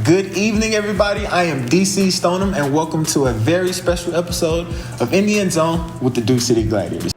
Good evening, everybody. I am DC Stoneham, and welcome to a very special episode of In the Endzone with the Duke City Gladiators.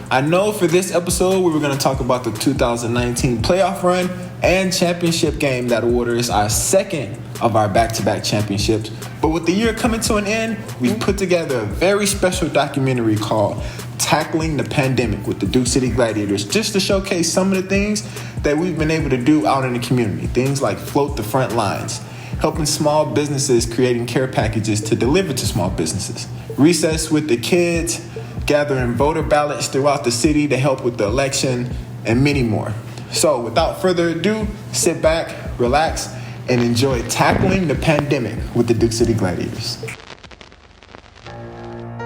I know for this episode, we were going to talk about the 2019 playoff run and championship game that awarded us our second of our back-to-back championships. But with the year coming to an end, we've put together a very special documentary called Tackling the Pandemic with the Duke City Gladiators, just to showcase some of the things that we've been able to do out in the community. Things like float the front lines, helping small businesses creating care packages to deliver to small businesses, recess with the kids, gathering voter ballots throughout the city to help with the election, and many more. So without further ado, sit back, relax, and enjoy Tackling the Pandemic with the Duke City Gladiators.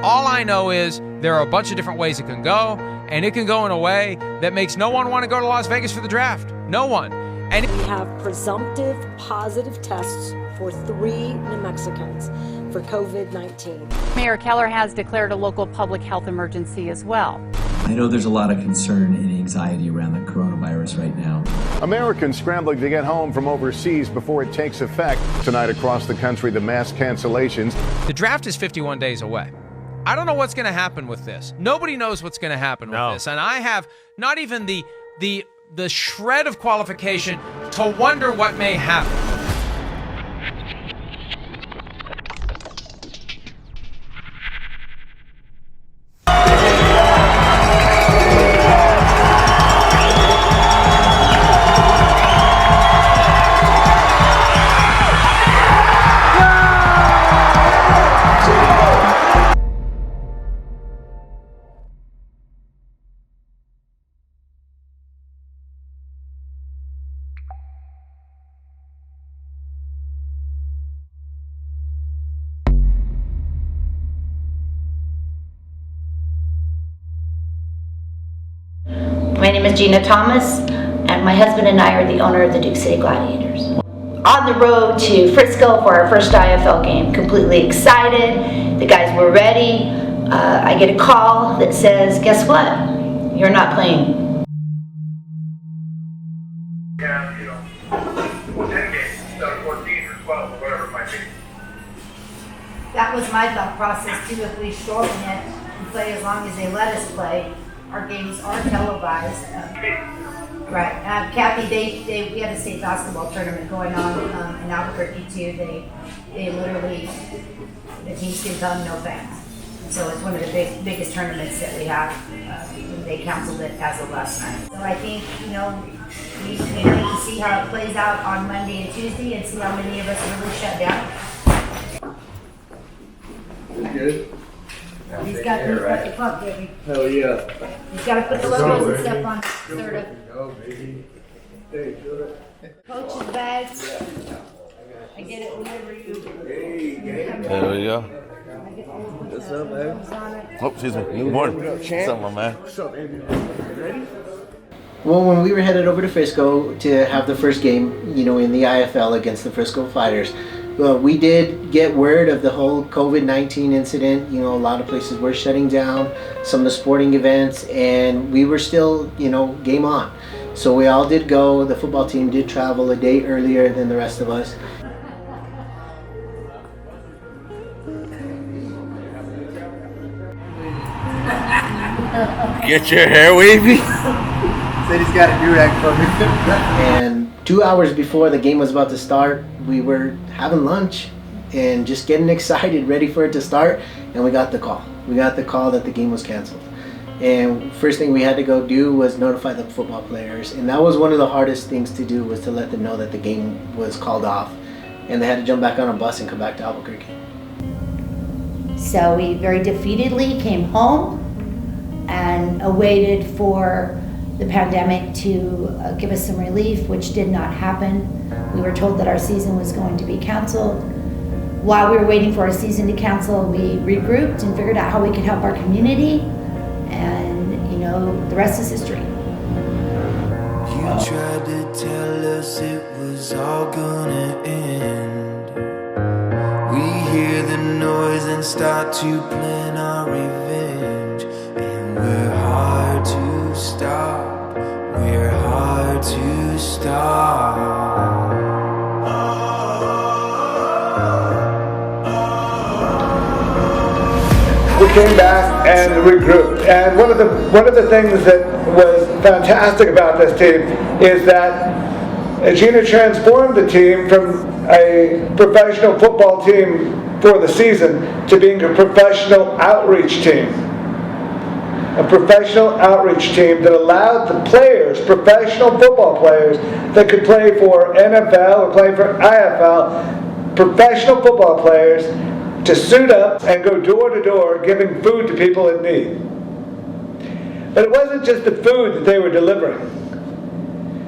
All I know is there are a bunch of different ways it can go, and it can go in a way that makes no one want to go to Las Vegas for the draft. No one. And we have presumptive positive tests for 3 New Mexicans for COVID-19. Mayor Keller has declared a local public health emergency as well. I know there's a lot of concern and anxiety around the coronavirus right now. Americans scrambling to get home from overseas before it takes effect. Tonight across the country, the mass cancellations. The draft is 51 days away. I don't know what's going to happen with this. Nobody knows what's going to happen with this. And I have not even the shred of qualification to wonder what may happen. My name is Gina Thomas, and my husband and I are the owner of the Duke City Gladiators. On the road to Frisco for our first IFL game, completely excited. The guys were ready. I get a call that says, guess what? You're not playing. Yeah, 10 games instead of 14 or 12 or whatever it might be. That was my thought process too, if we shorten it and play as long as they let us play. Our games are televised. Right. Kathy, we had a state basketball tournament going on in Albuquerque too. They literally, the teams can come, no fans. So it's one of the biggest tournaments that we have. They canceled it as of last night. So I think, we need to see how it plays out on Monday and Tuesday and see how many of us really shut down. Good. He's got the club, baby. Hell yeah. He's got to put the logos and stuff on Serta. Go, baby. Hey, good. Coach's bags. I get it whenever you. There we go. What's up, man? Oh, excuse me. Good morning. What's up, my man? What's up, baby? Ready? Well, when we were headed over to Frisco to have the first game, in the IFL against the Frisco Fighters, we did get word of the whole COVID-19 incident. A lot of places were shutting down, some of the sporting events, and we were still, game on. So we all did go. The football team did travel a day earlier than the rest of us. Get your hair wavy. Said he's got a do-rag for me. And 2 hours before the game was about to start, we were having lunch and just getting excited, ready for it to start, and we got the call. We got the call that the game was canceled. And first thing we had to go do was notify the football players, and that was one of the hardest things to do, was to let them know that the game was called off, and they had to jump back on a bus and come back to Albuquerque. So we very defeatedly came home and awaited for the pandemic to give us some relief, which did not happen. We were told that our season was going to be canceled. While we were waiting for our season to cancel, we regrouped and figured out how we could help our community, and you know, the rest is history. You tried to tell us it was all gonna end. We hear the noise and start to plan our revenge, and we're hard to stop. We're hard to stop. We came back and regrouped, and one of the things that was fantastic about this team is that Gina transformed the team from a professional football team for the season to being a professional outreach team. A professional outreach team that allowed the players, professional football players that could play for NFL or play for IFL, professional football players, to suit up and go door to door giving food to people in need. But it wasn't just the food that they were delivering,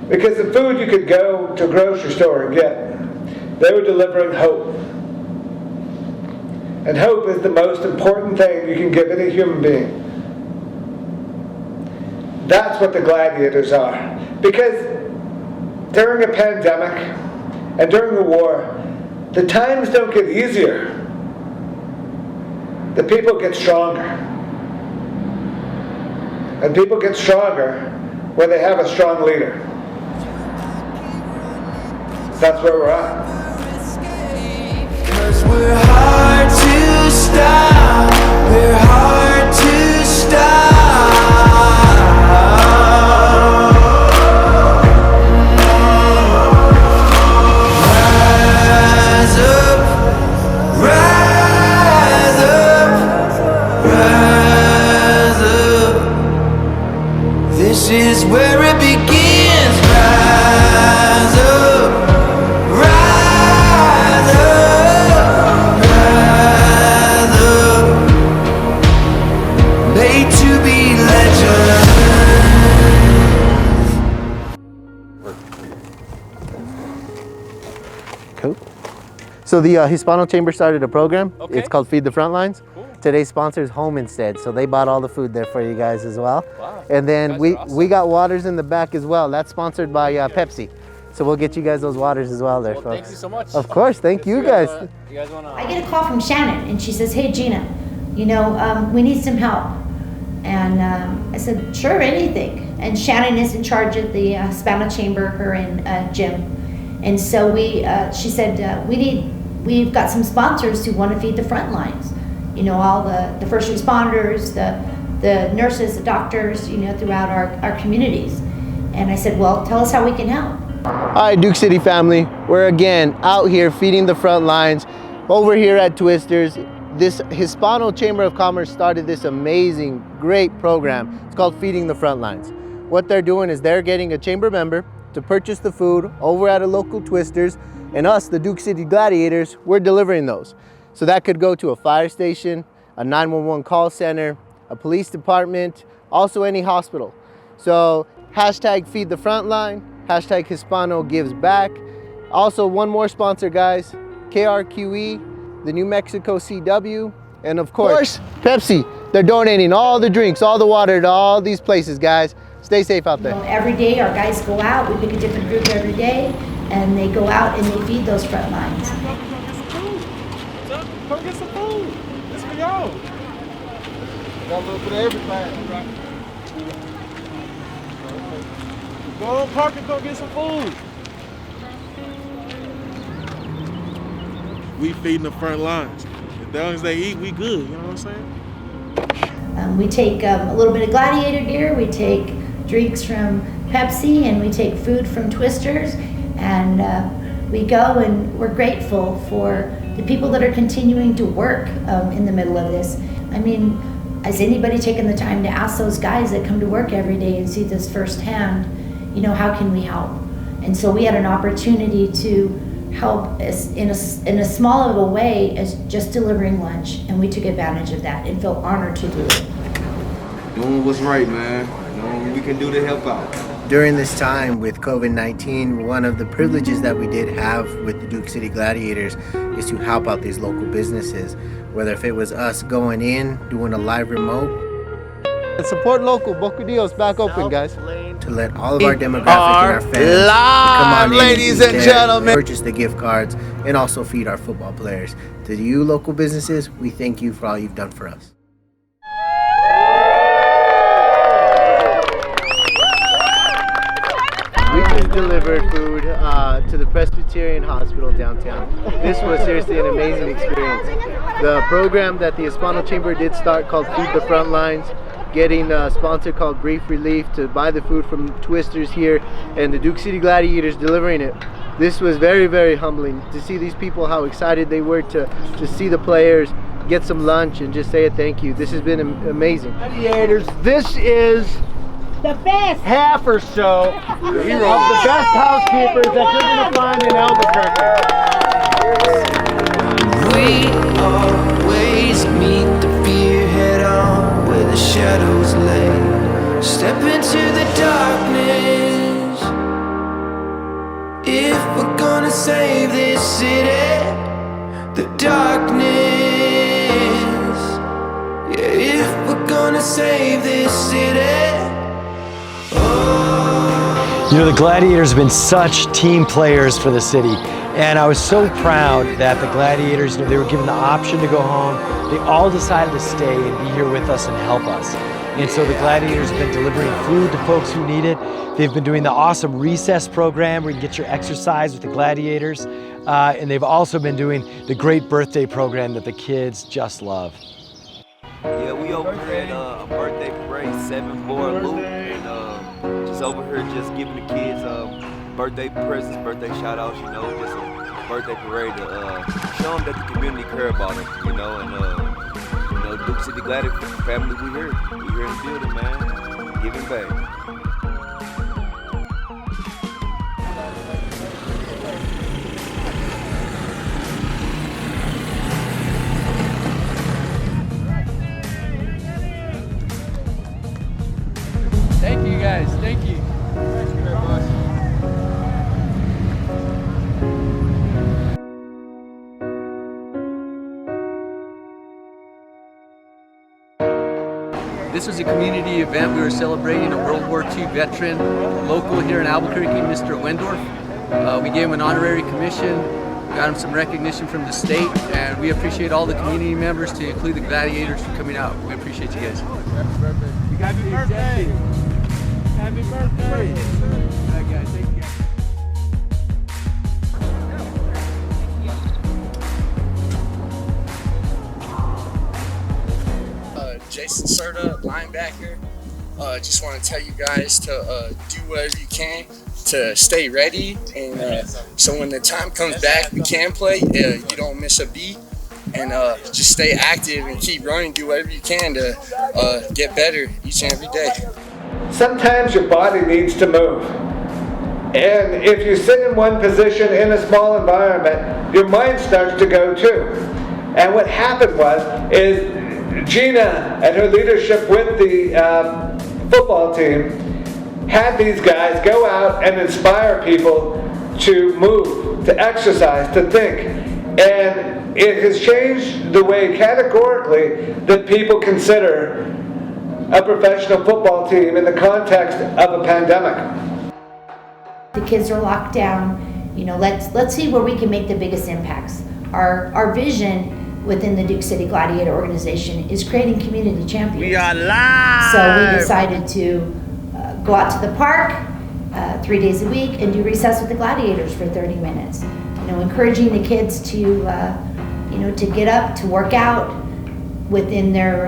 because the food you could go to a grocery store and get. They were delivering hope. And hope is the most important thing you can give any human being. That's what the Gladiators are. Because during a pandemic and during a war, the times don't get easier. The people get stronger. And people get stronger when they have a strong leader. That's where we're at. 'Cause we're hard to stop. We're hard to stop. Rise up, rise up, rise up. This is where it begins. Rise up, rise up, rise up. Made to be legends. Cool. So the Hispano Chamber started a program. Okay. It's called Feed the Frontlines. Cool. Today's sponsor is Home Instead, so they bought all the food there for you guys as well. Wow. And then You guys we are awesome. we got waters in the back as well. That's sponsored by Pepsi. So we'll get you guys those waters as well there, Well, folks. thank you so much. Of course, thank you guys. You guys wanna? I get a call from Shannon, and she says, "Hey Gina, you know, we need some help." And I said, "Sure, anything." And Shannon is in charge of the Hispano Chamber, her and Jim. And so she said, we've got some sponsors who want to feed the front lines. You know, all the first responders, the nurses, the doctors, you know, throughout our communities. And I said, well, tell us how we can help. All right, Duke City family, we're again out here feeding the front lines over here at Twisters. This Hispano Chamber of Commerce started this amazing, great program. It's called Feeding the Front Lines. What they're doing is they're getting a chamber member to purchase the food over at a local Twisters, and us, the Duke City Gladiators, we're delivering those. So that could go to a fire station, a 911 call center, a police department, also any hospital. So hashtag Feed the Frontline, hashtag Hispano Gives Back. Also one more sponsor, guys, KRQE, the New Mexico CW, and of course, Pepsi. They're donating all the drinks, all the water to all these places, guys. Stay safe out there. You know, every day our guys go out, we pick a different group every day, and they go out and they feed those front lines. Come get some food. Let's go. Got a little bit of everything. Go on, park and go get some food. We feeding the front lines. As long as they eat, we good. You know what I'm saying? We take a little bit of Gladiator gear, we take drinks from Pepsi, and we take food from Twisters, and we go and we're grateful for the people that are continuing to work in the middle of this. I mean, has anybody taken the time to ask those guys that come to work every day and see this firsthand, you know, how can we help? And so we had an opportunity to help in a small of a way as just delivering lunch, and we took advantage of that and felt honored to do it. Doing what's right, man. Doing what we can do to help out. During this time with COVID-19, one of the privileges that we did have with the Duke City Gladiators is to help out these local businesses. Whether if it was us going in, doing a live remote. And support local. Boca Dios back open, guys. To let all of our demographic and our fans come on in, ladies and gentlemen, purchase the gift cards, and also feed our football players. To you local businesses, we thank you for all you've done for us. We just delivered food to the Presbyterian Hospital downtown. This was seriously an amazing experience. The program that the Hispano Chamber did start called Feed the Front Lines, getting a sponsor called Brief Relief to buy the food from Twisters here, and the Duke City Gladiators delivering it. This was very, very humbling to see these people, how excited they were to see the players get some lunch and just say a thank you. This has been amazing. Gladiators, this is the best half or so of the best housekeepers that you're going to find in Albuquerque. We always meet the fear head on where the shadows lay. Step into the darkness if we're gonna save this city. The darkness, yeah, if we're gonna save this city. You know, the Gladiators have been such team players for the city, and I was so proud that the Gladiators, you know, they were given the option to go home. They all decided to stay and be here with us and help us. And so the Gladiators have been delivering food to folks who need it. They've been doing the awesome recess program where you get your exercise with the Gladiators. And they've also been doing the great birthday program that the kids just love. Yeah, we over here at a birthday parade, 7 Board Loop, and just over here just giving the kids birthday presents, birthday shout outs, you know, just a birthday parade to show them that the community care about them, you know, and you know, Duke City Gladiator family, we here in the building, man, giving back. Thank you guys, thank you. Thank you very much. This was a community event. We were celebrating a World War II veteran, local here in Albuquerque, Mr. Wendorf. We gave him an honorary commission, got him some recognition from the state, and we appreciate all the community members, to include the Gladiators, for coming out. We appreciate you guys. Happy birthday. Happy birthday. Happy birthday. All right, guys. Thank you. Jason Serta, linebacker. Just want to tell you guys to do whatever you can to stay ready, and so when the time comes back, we can play. You don't miss a beat, and just stay active and keep running. Do whatever you can to get better each and every day. Sometimes your body needs to move. And if you sit in one position in a small environment, your mind starts to go too. And what happened is Gina and her leadership with the football team had these guys go out and inspire people to move, to exercise, to think. And it has changed the way categorically that people consider a professional football team in the context of a pandemic. The kids are locked down. You know, let's see where we can make the biggest impacts. Our vision within the Duke City Gladiator organization is creating community champions. We are live! So we decided to go out to the park 3 days a week and do recess with the Gladiators for 30 minutes. You know, encouraging the kids to, you know, to get up, to work out within their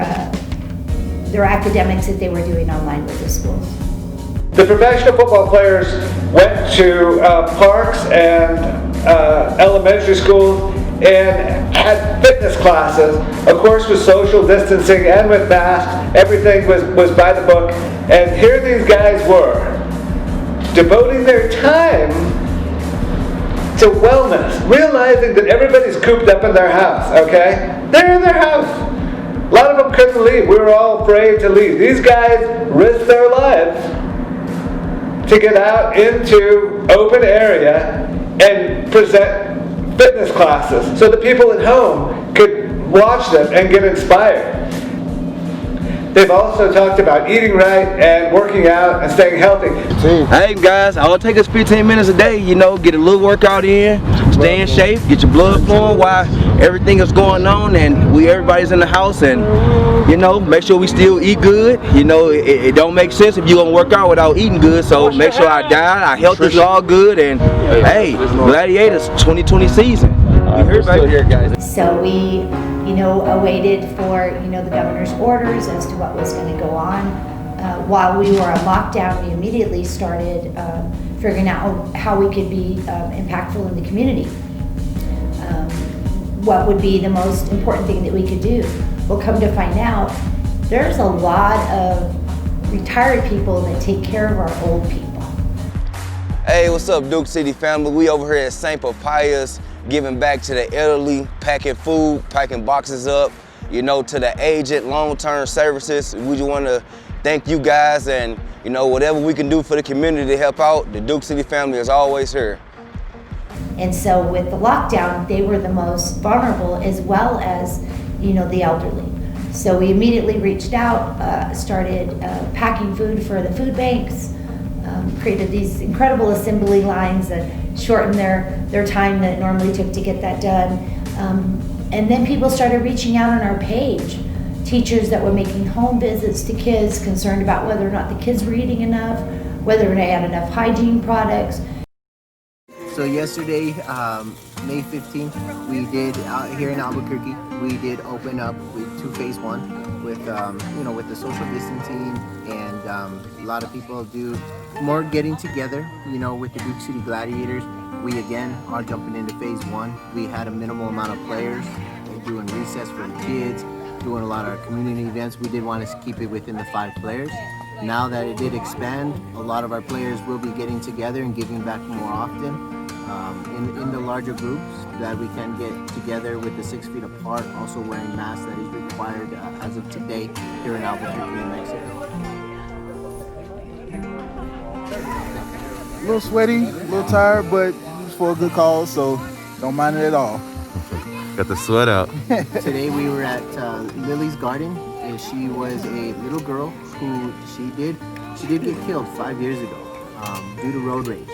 their academics that they were doing online with the schools. The professional football players went to parks and elementary schools and had fitness classes, of course with social distancing and with masks. Everything was by the book. And here these guys were, devoting their time to wellness, realizing that everybody's cooped up in their house, okay? They're in their house. A lot of them couldn't leave. We were all afraid to leave. These guys risked their lives to get out into open area and present fitness classes so the people at home could watch them and get inspired. They've also talked about eating right and working out and staying healthy. Hey guys, I'll take us 15 minutes a day, you know, get a little workout in, stay in shape, get your blood flowing while everything is going on and everybody's in the house, and you know, make sure we still eat good. You know, it don't make sense if you're gonna work out without eating good, so make sure our diet, our health is all good, and hey, Gladiators 2020 season. We're still here, guys. So we, you know, awaited for, you know, the governor's orders as to what was going to go on. While we were on lockdown, we immediately started figuring out how we could be impactful in the community. What would be the most important thing that we could do? Well, come to find out, there's a lot of retired people that take care of our old people. Hey, what's up, Duke City family? We over here at St. Papias, giving back to the elderly, packing food, packing boxes up, you know, to the aged, long-term services. We just want to thank you guys, and, you know, whatever we can do for the community to help out, the Duke City family is always here. And so with the lockdown, they were the most vulnerable, as well as, you know, the elderly. So we immediately reached out, started packing food for the food banks, created these incredible assembly lines that shortened their time that it normally took to get that done. And then people started reaching out on our page. Teachers that were making home visits to kids, concerned about whether or not the kids were eating enough, whether they had enough hygiene products. So yesterday, May 15th, we did out here in Albuquerque. We did open up with phase one with you know, with the social distancing, and a lot of people do more getting together. You know, with the Duke City Gladiators, we again are jumping into phase one. We had a minimal amount of players doing recess for the kids, doing a lot of our community events. We did want to keep it within the 5 players. Now that it did expand, a lot of our players will be getting together and giving back more often. In the larger groups that we can get together with the 6 feet apart, also wearing masks that is required as of today here in Albuquerque, New Mexico. A little sweaty, a little tired, but it's for a good cause, so don't mind it at all. Got the sweat out. Today we were at Lily's garden, and she was a little girl who she did get killed 5 years ago due to road rage.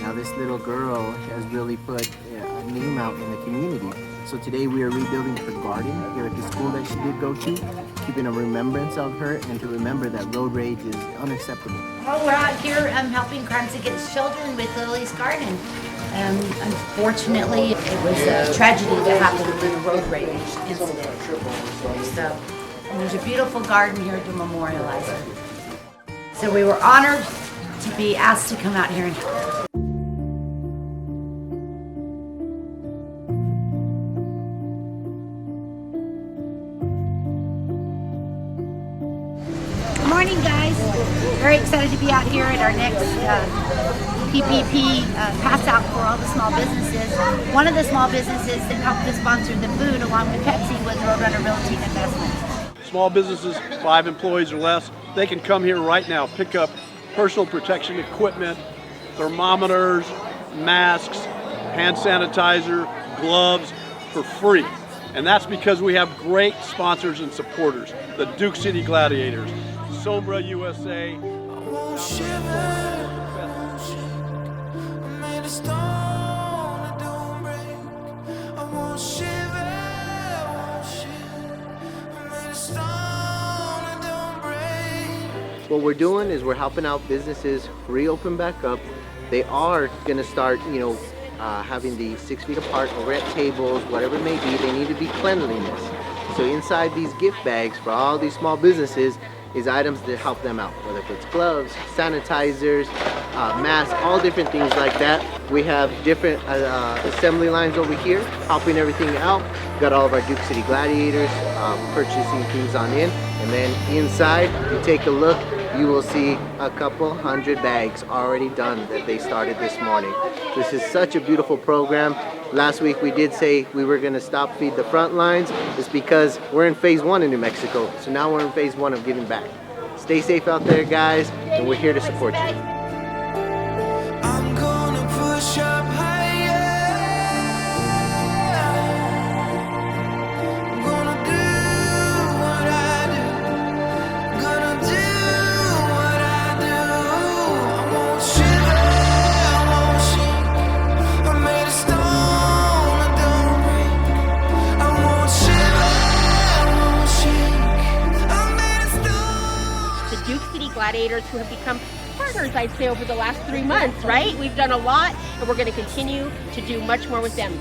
Now this little girl has really put a name out in the community. So today we are rebuilding her garden here at the school that she did go to, keeping a remembrance of her and to remember that road rage is unacceptable. Well, we're out here helping Crimes Against Children with Lily's Garden. Unfortunately, it was a tragedy that happened with a road rage incident. So there's a beautiful garden here to memorialize her. So we were honored to be asked to come out here and help. Good morning, guys. Very excited to be out here at our next PPP pass out for all the small businesses. One of the small businesses that helped us sponsor the food along with Pepsi was Roadrunner Realty and Investments. Small businesses, 5 employees or less, they can come here right now, pick up personal protection equipment, thermometers, masks, hand sanitizer, gloves for free. And that's because we have great sponsors and supporters. The Duke City Gladiators, Sombra USA. What we're doing is we're helping out businesses reopen back up. They are going to start, you know, having the 6 feet apart over at tables, whatever it may be. They need to be cleanliness. So inside these gift bags for all these small businesses, is items that help them out, whether it's gloves, sanitizers, masks, all different things like that. We have different assembly lines over here helping everything out. We've got all of our Duke City Gladiators purchasing things on in. And then inside, you take a look, you will see a couple hundred bags already done that they started this morning. This is such a beautiful program. Last week we did say we were gonna stop Feed the Front Lines. It's because we're in phase 1 in New Mexico. So now we're in phase 1 of giving back. Stay safe out there, guys, and we're here to support you. I'm gonna push up higher. I'm gonna do what I do. Gonna do what I do. I won't shiver, I won't shake. I'm made of stone, I don't break. I won't shiver, I won't shake. I'm made of stone. The Duke City Gladiators, who have become partners, I'd say, over the last 3 months, right? We've done a lot, and we're going to continue to do much more with them.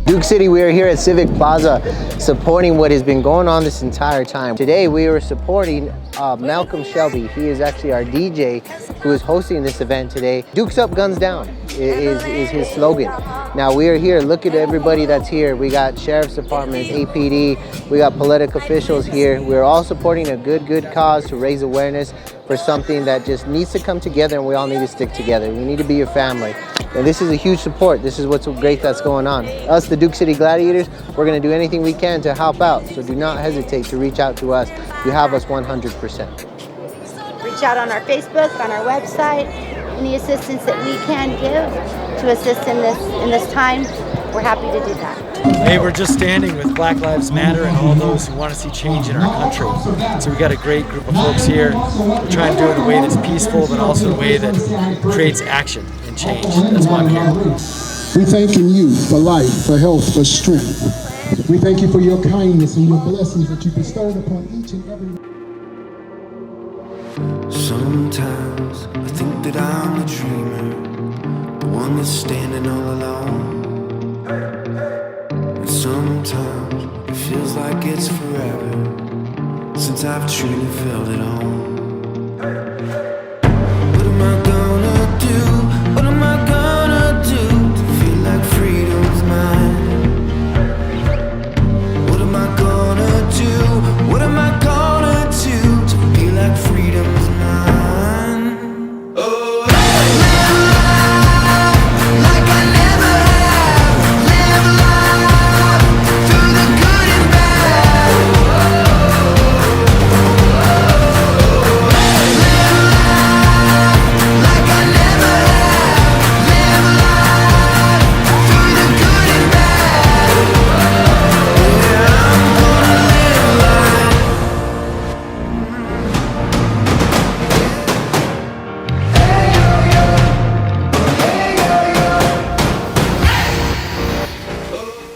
Duke City, we are here at Civic Plaza supporting what has been going on this entire time. Today we are supporting Malcolm Shelby. He is actually our DJ who is hosting this event today. Dukes Up, Guns Down is his slogan. Now we are here, look at everybody that's here. We got Sheriff's Department, APD, we got political officials here. We're all supporting a good cause to raise awareness for something that just needs to come together, and we all need to stick together. We need to be a family. And this is a huge support. This is what's great that's going on. Us, the Duke City Gladiators, we're gonna do anything we can to help out. So do not hesitate to reach out to us. You have us 100%. Reach out on our Facebook, on our website. Any assistance that we can give to assist in this time, we're happy to do that. Hey, we're just standing with Black Lives Matter and all those who want to see change in our country. So we've got a great group of folks here. We're trying to do it in a way that's peaceful, but also a way that creates action and change. That's why I'm here. We thanking you for life, for health, for strength. We thank you for your kindness and your blessings that you bestowed upon each and every. Sometimes I think that I'm a dreamer, the one that's standing all alone. And sometimes it feels like it's forever since I've truly felt it all. What am I gonna do? What am I gonna do to feel like freedom's mine? What am I gonna do? What am I gonna do to feel like freedom's mine? Oh, live life like I never have. Live life through the good and bad. Live life like I never have. Live life through the good and bad. Yeah, I'm gonna live life.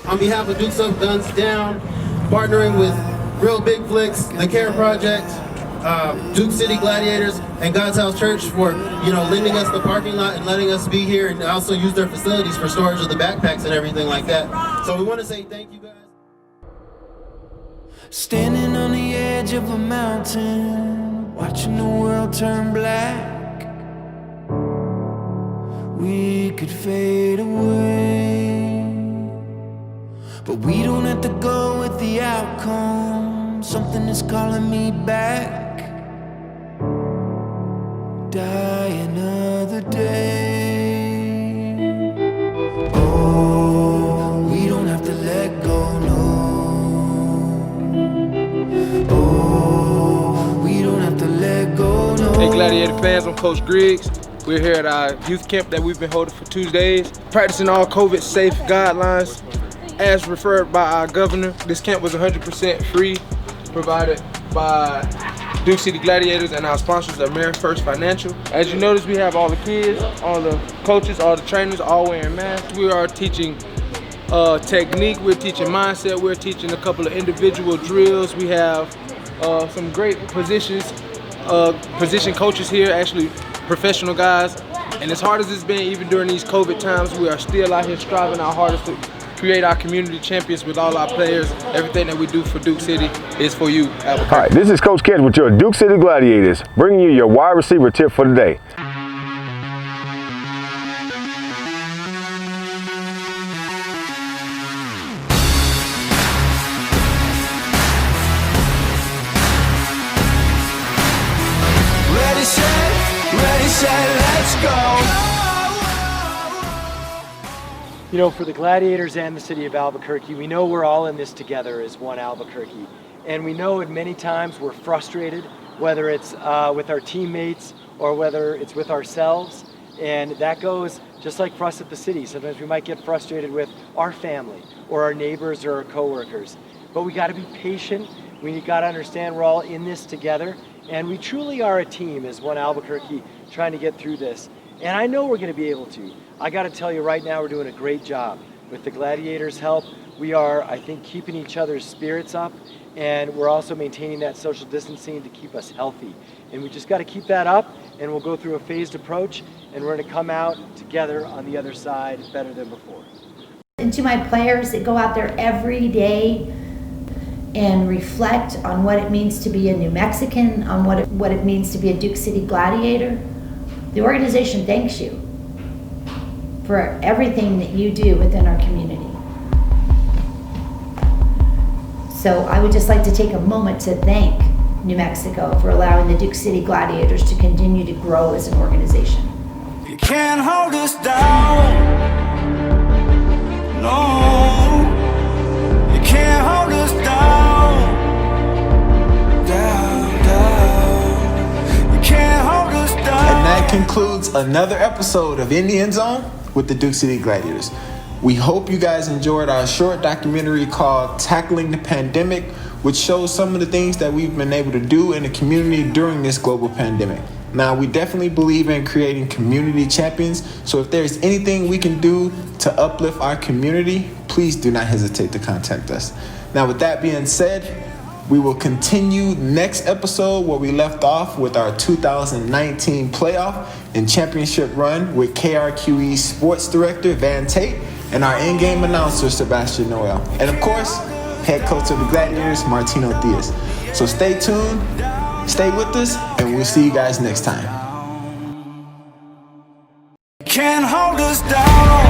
On behalf of Dukes Up, Guns Down, partnering with Real Big Flicks, the Care Project, Duke City Gladiators, and God's House Church for lending us the parking lot and letting us be here, and also use their facilities for storage of the backpacks and everything like that. So we want to say thank you guys. Standing on the edge of a mountain, watching the world turn black. We could fade away, but we don't have to go with the outcome. Something is calling me back. Die another day. Oh, we don't have to let go, no. Oh, we don't have to let go, no. Hey Gladiator fans, I'm Coach Griggs. We're here at our youth camp that we've been holding for 2 days, practicing all COVID safe guidelines as referred by our governor. This camp was 100% free, provided by Duke City Gladiators and our sponsors, AmeriFirst Financial. As you notice, we have all the kids, all the coaches, all the trainers, all wearing masks. We are teaching technique, we're teaching mindset, we're teaching a couple of individual drills. We have some great position coaches here, actually professional guys. And as hard as it's been, even during these COVID times, we are still out here striving our hardest to create our community champions with all our players. Everything that we do for Duke City is for you, Albuquerque. All right, this is Coach Kent with your Duke City Gladiators, bringing you your wide receiver tip for the day. Ready, set, let's go. You know, for the Gladiators and the city of Albuquerque, we know we're all in this together as one Albuquerque. And we know at many times we're frustrated, whether it's with our teammates or whether it's with ourselves. And that goes just like for us at the city. Sometimes we might get frustrated with our family or our neighbors or our coworkers. But we got to be patient. We got to understand we're all in this together. And we truly are a team as one Albuquerque trying to get through this. And I know we're going to be able to. I got to tell you right now, we're doing a great job. With the Gladiators' help, we are, I think, keeping each other's spirits up. And we're also maintaining that social distancing to keep us healthy. And we just got to keep that up, and we'll go through a phased approach, and we're going to come out together on the other side better than before. And to my players that go out there every day and reflect on what it means to be a New Mexican, on what it means to be a Duke City Gladiator, the organization thanks you for everything that you do within our community. So I would just like to take a moment to thank New Mexico for allowing the Duke City Gladiators to continue to grow as an organization. You can't hold us down. No, you can't hold us down. You can't hold us down. And that concludes another episode of In the Endzone with the Duke City Gladiators. We hope you guys enjoyed our short documentary called Tackling the Pandemic, which shows some of the things that we've been able to do in the community during this global pandemic. Now, we definitely believe in creating community champions, so if there's anything we can do to uplift our community, please do not hesitate to contact us. Now, with that being said, we will continue next episode where we left off with our 2019 playoff and championship run with KRQE Sports Director Van Tate and our in-game announcer Sebastian Noel. And of course, head coach of the Gladiators, Martino Diaz. So stay tuned, stay with us, and we'll see you guys next time. Can't hold us down.